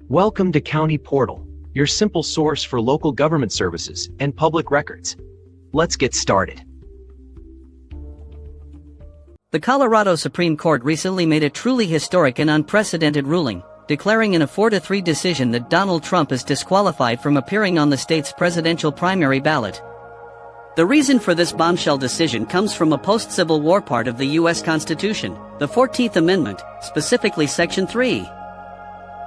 Welcome to County Portal, your simple source for local government services and public records. Let's get started. The Colorado Supreme Court recently made a truly historic and unprecedented ruling, declaring in a 4-3 decision that Donald Trump is disqualified from appearing on the state's presidential primary ballot. The reason for this bombshell decision comes from a post-Civil War part of the U.S. Constitution, the 14th Amendment, specifically Section 3.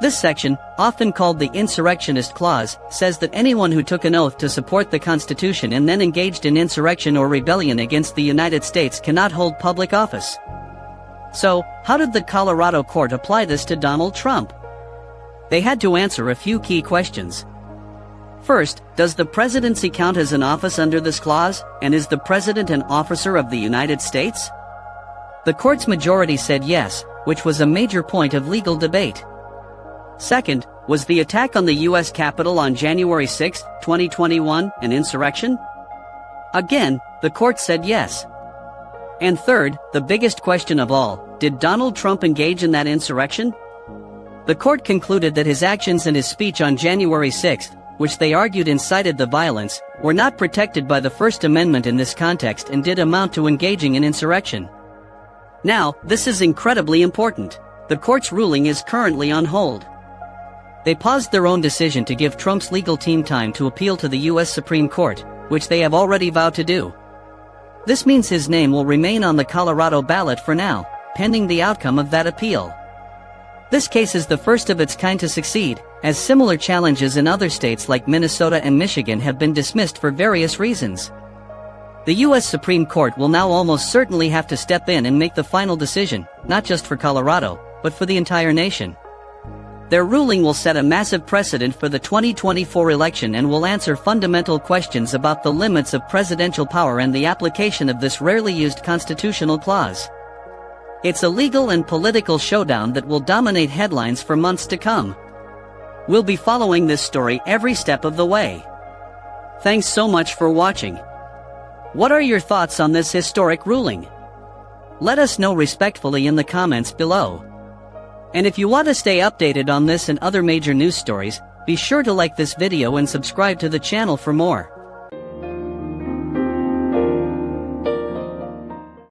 This section, often called the Insurrectionist Clause, says that anyone who took an oath to support the Constitution and then engaged in insurrection or rebellion against the United States cannot hold public office. So, how did the Colorado court apply this to Donald Trump? They had to answer a few key questions. First, does the presidency count as an office under this clause, and is the president an officer of the United States? The court's majority said yes, which was a major point of legal debate. Second, was the attack on the U.S. Capitol on January 6, 2021, an insurrection? Again, the court said yes. And third, the biggest question of all, did Donald Trump engage in that insurrection? The court concluded that his actions and his speech on January 6, which they argued incited the violence, were not protected by the First Amendment in this context and did amount to engaging in insurrection. Now, this is incredibly important. The court's ruling is currently on hold. They paused their own decision to give Trump's legal team time to appeal to the U.S. Supreme Court, which they have already vowed to do. This means his name will remain on the Colorado ballot for now, pending the outcome of that appeal. This case is the first of its kind to succeed, as similar challenges in other states like Minnesota and Michigan have been dismissed for various reasons. The U.S. Supreme Court will now almost certainly have to step in and make the final decision, not just for Colorado, but for the entire nation. Their ruling will set a massive precedent for the 2024 election and will answer fundamental questions about the limits of presidential power and the application of this rarely used constitutional clause. It's a legal and political showdown that will dominate headlines for months to come. We'll be following this story every step of the way. Thanks so much for watching. What are your thoughts on this historic ruling? Let us know respectfully in the comments below. And if you want to stay updated on this and other major news stories, be sure to like this video and subscribe to the channel for more.